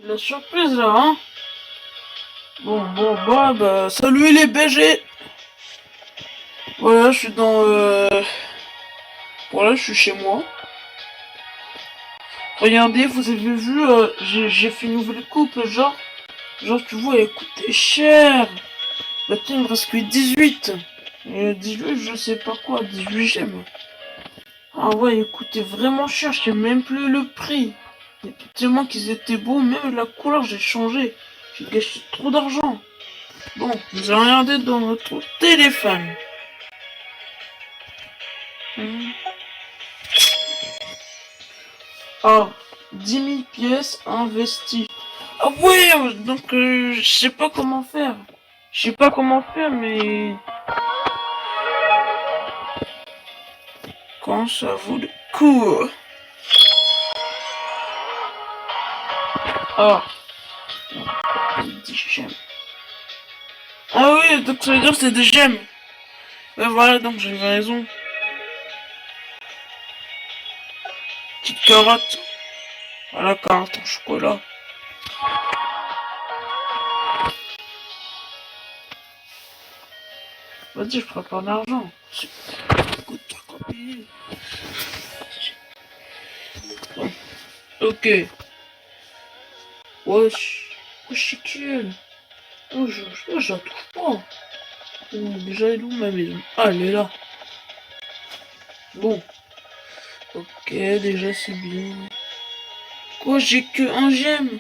La surprise là, hein. Bah, salut les BG. Voilà, je suis dans... Voilà, je suis chez moi. Regardez, vous avez vu, j'ai fait une nouvelle coupe, genre, tu vois, elle coûtait cher. Maintenant, il me reste que 18. 18, je sais pas quoi, 18 j'aime. Ah ouais, il coûtait vraiment cher, je sais même plus le prix. Et tellement qu'ils étaient beaux, même la couleur, j'ai changé. J'ai gâché trop d'argent. Bon, vous allez regarder dans votre téléphone. Hmm. Ah, 10 000 pièces investies. Ah ouais, donc je sais pas comment faire. Je sais pas comment faire, mais quand ça vaut le coup. Ah, 10 gemmes. Ah oui, donc ça veut dire que c'est des gemmes. Ouais, voilà, donc j'avais raison. Petite carotte. Voilà, carotte en chocolat. Vas-y, je ferai pas d'argent. C'est beaucoup de trucs à payer. Bon, ok. Wesh. Wesh, c'est qui elle? Je la trouve pas. Déjà, elle est où ma maison? Ah, elle est là. Bon. Ok, déjà, c'est bien. Quoi, j'ai que un gemme?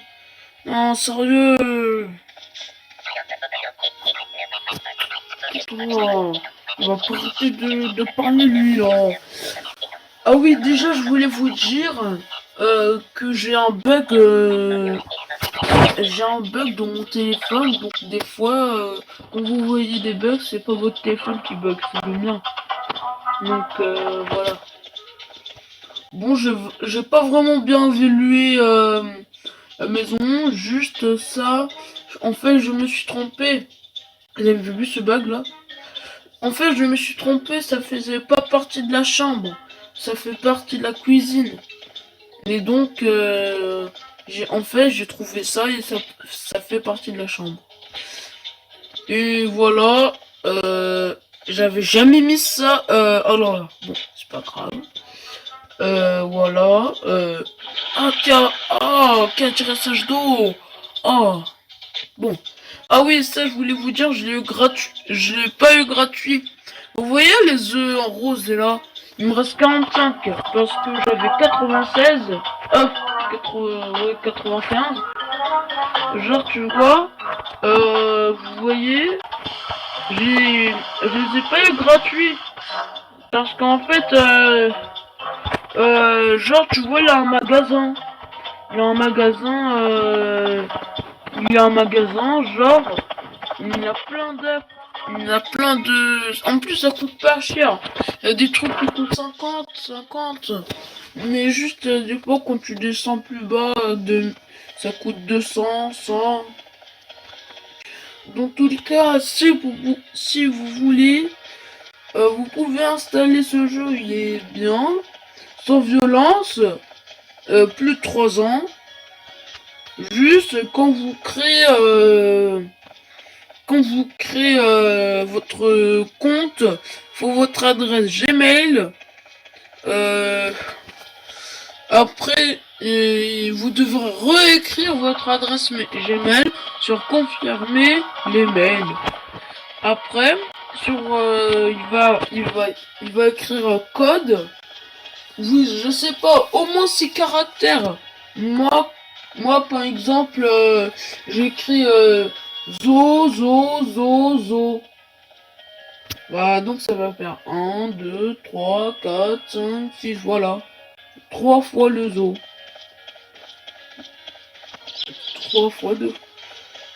Non, sérieux. Oh, on va pas arrêter de parler lui, là. Ah oui, déjà, je voulais vous dire que j'ai un bug. J'ai un bug dans mon téléphone, donc des fois, quand vous voyez des bugs, c'est pas votre téléphone qui bug, c'est le mien. Donc voilà. Bon, j'ai pas vraiment bien évalué la maison, juste ça. En fait, je me suis trompé. Vous avez vu ce bug là? En fait, je me suis trompé, ça faisait pas partie de la chambre. Ça fait partie de la cuisine. Et donc, j'ai trouvé ça et ça fait partie de la chambre. Et voilà, j'avais jamais mis ça. Alors là, bon, c'est pas grave. Voilà. Quel atterrissage d'eau. Oh, bon. Ah oui, ça, je voulais vous dire, je l'ai eu gratuit. Je l'ai pas eu gratuit. Vous voyez les œufs en rose là? Il me reste 45 parce que j'avais 96. 95. Genre, tu vois, vous voyez, je les ai pas eu gratuits. Parce qu'en fait, genre, tu vois, il y a un magasin. Il y a un magasin, genre, il y a plein d'œufs. Il y a plein de... En plus, ça coûte pas cher. Il y a des trucs qui coûtent 50. Mais juste, des fois, quand tu descends plus bas, ça coûte 200, 100. Dans tous les cas, si vous voulez, vous pouvez installer ce jeu, il est bien, sans violence, plus de 3 ans. Juste quand vous créez votre compte, faut votre adresse Gmail. Euh, Après, vous devrez réécrire votre adresse Gmail sur confirmer les mails. Après, il va écrire un code. Oui, je sais pas, au moins 6 caractères. Moi, par exemple, j'écris zo. Voilà, donc ça va faire 1, 2, 3, 4, 5, 6, voilà. 3 fois le zo. 3 fois 2.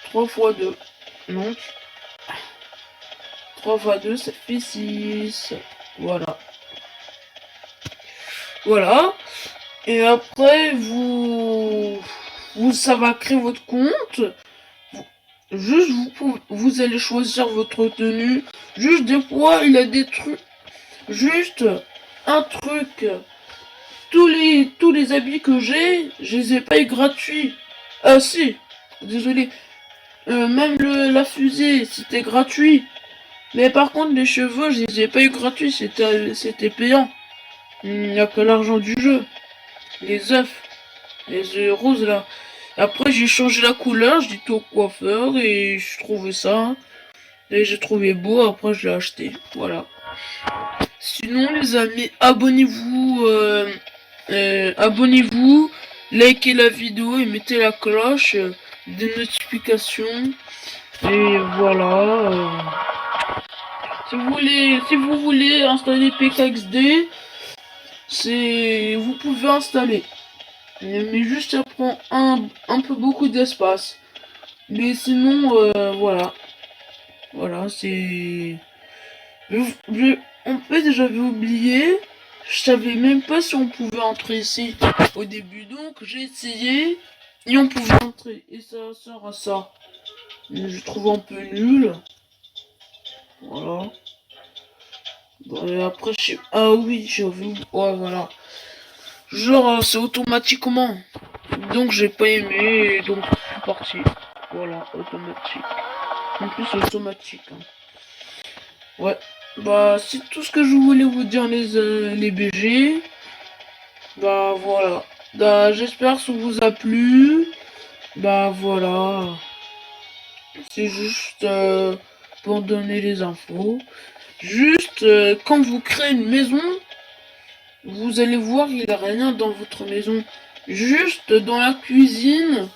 3 fois 2. Donc, 3 fois 2, ça fait 6. Voilà. Voilà. Et après, ça va créer votre compte. Juste, vous allez choisir votre tenue. Juste, des fois, il a des trucs. Juste, un truc. Tous les habits que j'ai, je les ai pas eu gratuits. Ah si, désolé. Même la fusée, c'était gratuit. Mais par contre, les cheveux, je les ai pas eu gratuits, c'était payant. Il n'y a que l'argent du jeu. Les œufs, les œufs roses là. Après, j'ai changé la couleur, j'ai dit au coiffeur et je trouvais ça. Et j'ai trouvé beau, après je l'ai acheté. Voilà. Sinon, les amis, abonnez-vous, likez la vidéo et mettez la cloche des notifications. Et voilà. Si vous voulez installer PKXD, vous pouvez installer. Mais juste ça prend un peu beaucoup d'espace. Mais sinon, voilà. Voilà, c'est... En fait, j'avais oublié. Je savais même pas si on pouvait entrer ici au début. Donc, j'ai essayé. Et on pouvait entrer. Et ça sert à ça. Mais je trouve un peu nul. Voilà. Bon, et après, ah oui, j'ai vu. Ouais, voilà. Genre, c'est automatiquement. Donc, j'ai pas aimé. Et donc, je suis parti. Voilà, automatique. En plus, automatique. Hein. Ouais. Bah, c'est tout ce que je voulais vous dire, les BG. Bah, voilà. Bah, j'espère que ça vous a plu. Bah, voilà. C'est juste pour donner les infos. Juste, quand vous créez une maison, vous allez voir, il n'y a rien dans votre maison. Juste, dans la cuisine,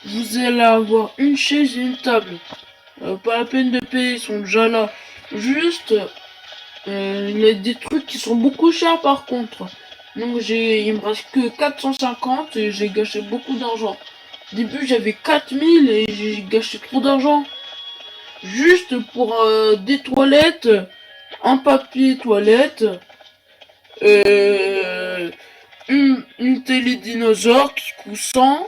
vous allez avoir une chaise et une table. Pas la peine de payer, ils sont déjà là. Juste, il y a des trucs qui sont beaucoup chers par contre. Donc il me reste que 450 et j'ai gâché beaucoup d'argent. Au début j'avais 4000 et j'ai gâché trop d'argent. Juste pour des toilettes, un papier toilette, euh, une télé dinosaure qui coûte 100,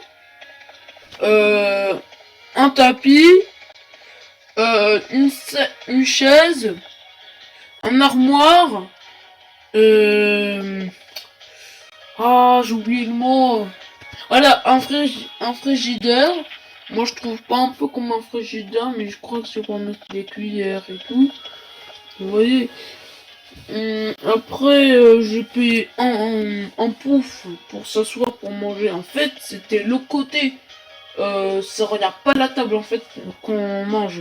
un tapis, une chaise, un armoire, j'ai oublié le mot. Voilà, un frigidaire. Moi, je trouve pas un peu comme un frigidaire, mais je crois que c'est pour mettre des cuillères et tout. Vous voyez. Après, j'ai payé un pouf pour s'asseoir pour manger. En fait, c'était le côté. Ça regarde pas la table, en fait, qu'on mange.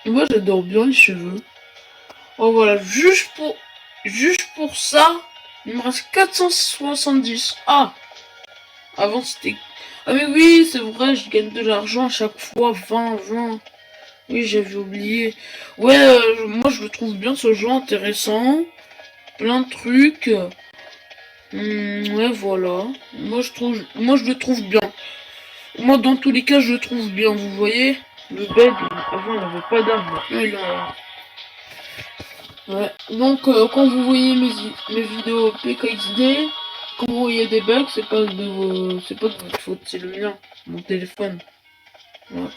Et moi, j'adore bien les cheveux. Oh, voilà, juste pour ça, il me reste 470. Ah! Avant c'était... Ah mais oui, c'est vrai, je gagne de l'argent à chaque fois, 20. Oui, j'avais oublié. Ouais, moi je le trouve bien ce jeu intéressant. Plein de trucs. Ouais, voilà. Moi je le trouve bien. Moi dans tous les cas, je le trouve bien, vous voyez. Le bed, avant il n'avait pas d'arbre. Maintenant il en a. Ouais. Donc quand vous voyez mes vidéos PKXD, quand vous voyez des bugs, c'est pas de votre faute, c'est le mien, mon téléphone. Ouais.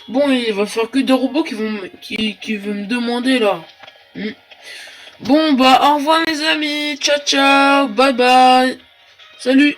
Bon, il va faire que des robots qui vont me demander là. Bon bah au revoir les amis, ciao ciao, bye bye, salut.